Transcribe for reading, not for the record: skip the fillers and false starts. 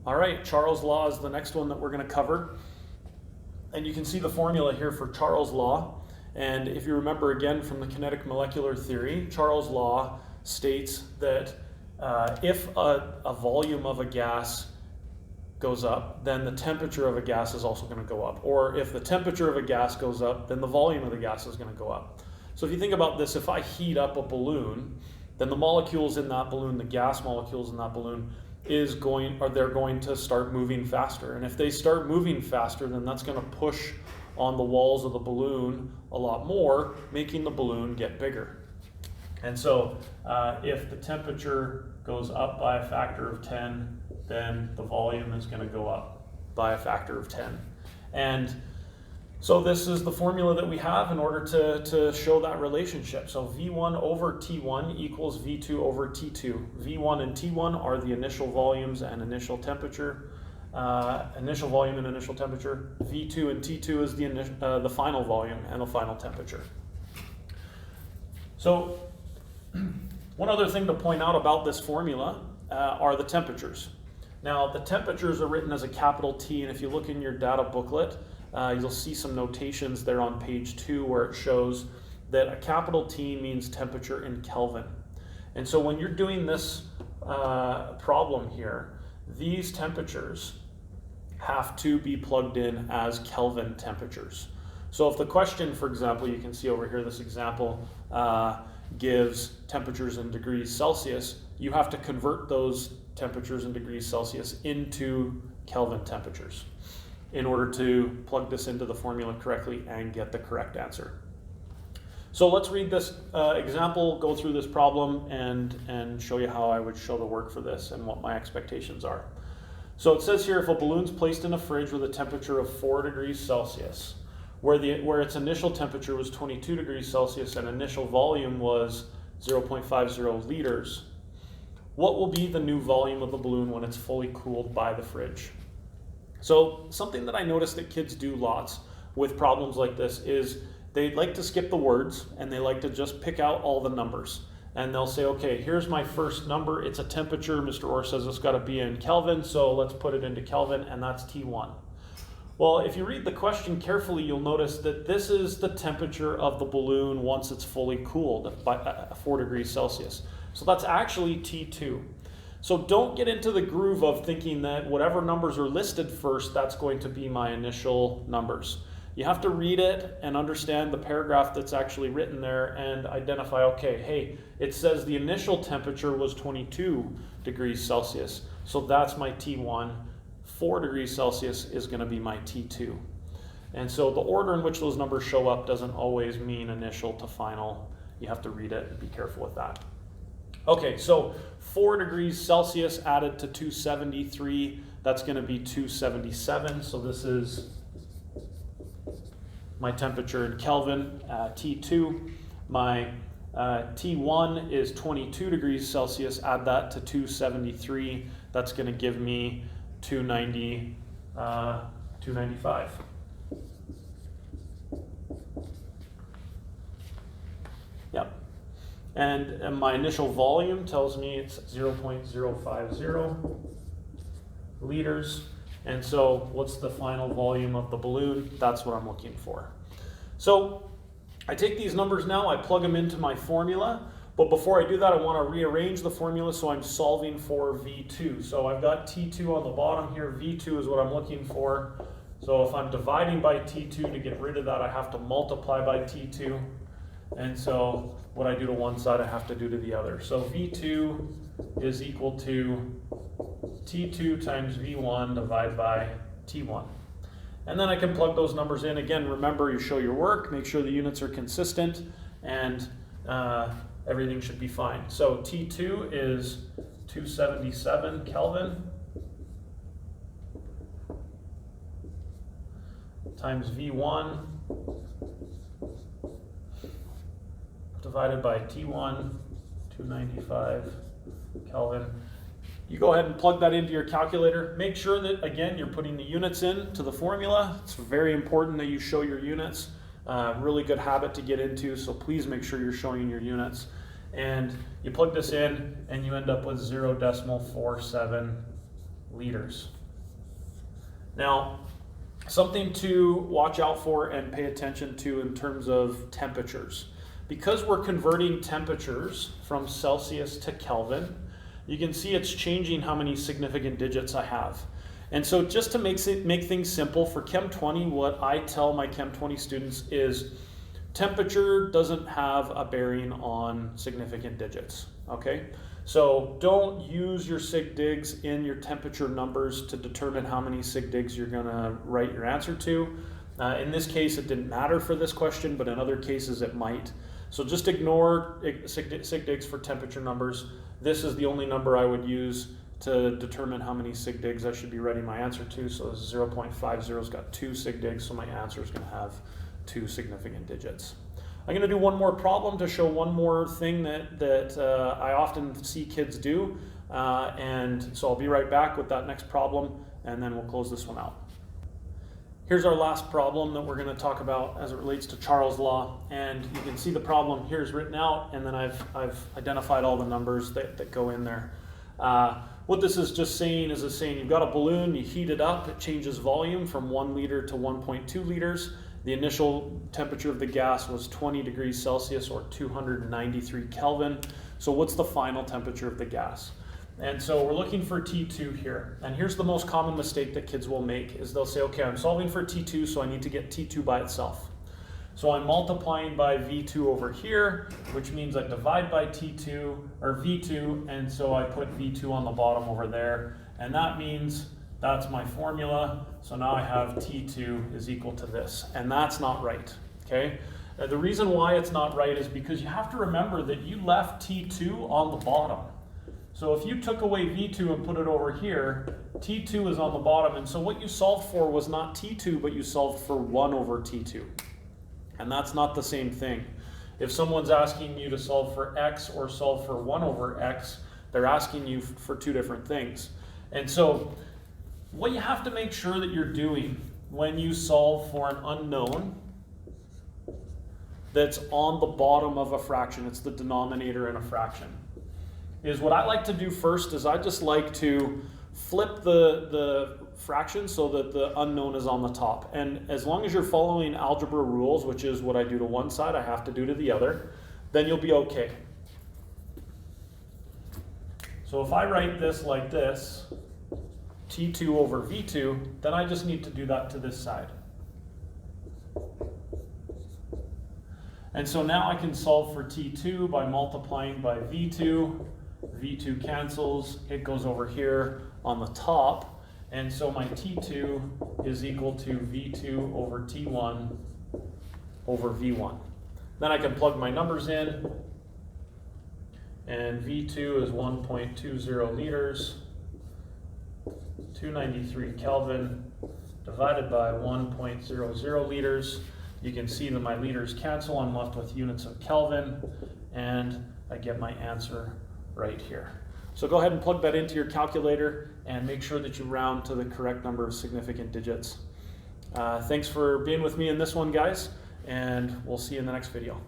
All right, Charles' law is the next one that we're going to cover. And you can see the formula here for Charles' law. And if you remember again from the kinetic molecular theory, Charles' law states that if a volume of a gas goes up, then the temperature of a gas is also going to go up. Or if the temperature of a gas goes up, then the volume of the gas is going to go up. So if you think about this, if I heat up a balloon, then the molecules in that balloon, the gas molecules in that balloon, they're going to start moving faster. And if they start moving faster, then that's going to push on the walls of the balloon a lot more, making the balloon get bigger. And so if the temperature goes up by a factor of 10, then the volume is going to go up by a factor of 10. And so this is the formula that we have in order to show that relationship. So V1 over T1 equals V2 over T2. V1 and T1 are the initial volumes and initial temperature. Initial volume and initial temperature. V2 and T2 is the final volume and the final temperature. So one other thing to point out about this formula are the temperatures. Now the temperatures are written as a capital T, and if you look in your data booklet, you'll see some notations there on page 2 where it shows that a capital T means temperature in Kelvin. And so when you're doing this problem here, these temperatures have to be plugged in as Kelvin temperatures. So if the question, for example, you can see over here, this example gives temperatures in degrees Celsius, you have to convert those temperatures in degrees Celsius into Kelvin temperatures in order to plug this into the formula correctly and get the correct answer. So let's read this example, go through this problem, and show you how I would show the work for this and what my expectations are. So it says here, if a balloon's placed in a fridge with a temperature of 4 degrees Celsius, where its initial temperature was 22 degrees Celsius and initial volume was 0.50 liters, what will be the new volume of the balloon when it's fully cooled by the fridge? So something that I notice that kids do lots with problems like this is they like to skip the words and they like to just pick out all the numbers. And they'll say, okay, here's my first number. It's a temperature. Mr. Orr says it's got to be in Kelvin, so let's put it into Kelvin, and that's T1. Well, if you read the question carefully, you'll notice that this is the temperature of the balloon once it's fully cooled by 4 degrees Celsius. So that's actually T2. So don't get into the groove of thinking that whatever numbers are listed first, that's going to be my initial numbers. You have to read it and understand the paragraph that's actually written there and identify, okay, hey, it says the initial temperature was 22 degrees Celsius. So that's my T1. 4 degrees Celsius is going to be my T2. And so the order in which those numbers show up doesn't always mean initial to final. You have to read it and be careful with that. Okay, so 4 degrees Celsius added to 273, that's going to be 277. So this is my temperature in Kelvin, T2. My T1 is 22 degrees Celsius, add that to 273, that's going to give me 295. Yep. And my initial volume tells me it's 0.050 liters. And so what's the final volume of the balloon? That's what I'm looking for. So I take these numbers now, I plug them into my formula. But before I do that, I want to rearrange the formula so I'm solving for V2. So I've got T2 on the bottom here. V2 is what I'm looking for. So if I'm dividing by T2 to get rid of that, I have to multiply by T2. And so what I do to one side, I have to do to the other. So V2 is equal to T2 times V1 divided by T1. And then I can plug those numbers in. Again, remember, you show your work, make sure the units are consistent, and everything should be fine. So T2 is 277 Kelvin times V1 divided by T1, 295 Kelvin. You go ahead and plug that into your calculator. Make sure that, again, you're putting the units in to the formula. It's very important that you show your units. Really good habit to get into, so please make sure you're showing your units. And you plug this in and you end up with 0.47 liters. Now, something to watch out for and pay attention to in terms of temperatures. Because we're converting temperatures from Celsius to Kelvin, you can see it's changing how many significant digits I have. And so just to make things simple, for Chem 20, what I tell my Chem 20 students is temperature doesn't have a bearing on significant digits, okay? So don't use your sig digs in your temperature numbers to determine how many sig digs you're gonna write your answer to. In this case, it didn't matter for this question, but in other cases it might. So just ignore sig digs for temperature numbers. This is the only number I would use to determine how many sig digs I should be writing my answer to. So 0.50's got 2 sig digs, so my answer is gonna have 2 significant digits. I'm gonna do one more problem to show one more thing that I often see kids do. And so I'll be right back with that next problem, and then we'll close this one out. Here's our last problem that we're gonna talk about as it relates to Charles' law. And you can see the problem here is written out, and then I've identified all the numbers that go in there. What this is just saying is you've got a balloon, you heat it up, it changes volume from 1 liter to 1.2 liters. The initial temperature of the gas was 20 degrees Celsius or 293 Kelvin. So what's the final temperature of the gas? And so we're looking for T2 here. And here's the most common mistake that kids will make is they'll say, okay, I'm solving for T2, so I need to get T2 by itself. So I'm multiplying by V2 over here, which means I divide by T2 or V2, and so I put V2 on the bottom over there. And that means that's my formula. So now I have T2 is equal to this, and that's not right, okay? The reason why it's not right is because you have to remember that you left T2 on the bottom. So if you took away V2 and put it over here, T2 is on the bottom, and so what you solved for was not T2, but you solved for 1 over T2. And that's not the same thing. If someone's asking you to solve for X or solve for 1 over X, they're asking you for 2 different things. And so what you have to make sure that you're doing when you solve for an unknown that's on the bottom of a fraction, it's the denominator in a fraction, is what I like to do first is I just like to flip the fraction so that the unknown is on the top. And as long as you're following algebra rules, which is what I do to one side, I have to do to the other, then you'll be okay. So if I write this like this, T2 over V2, then I just need to do that to this side. And so now I can solve for T2 by multiplying by V2. V2 cancels, it goes over here on the top, and so my T2 is equal to V2 over T1 over V1. Then I can plug my numbers in, and V2 is 1.20 liters, 293 Kelvin, divided by 1.00 liters. You can see that my liters cancel, I'm left with units of Kelvin, and I get my answer right here. So go ahead and plug that into your calculator and make sure that you round to the correct number of significant digits. Thanks for being with me in this one, guys, and we'll see you in the next video.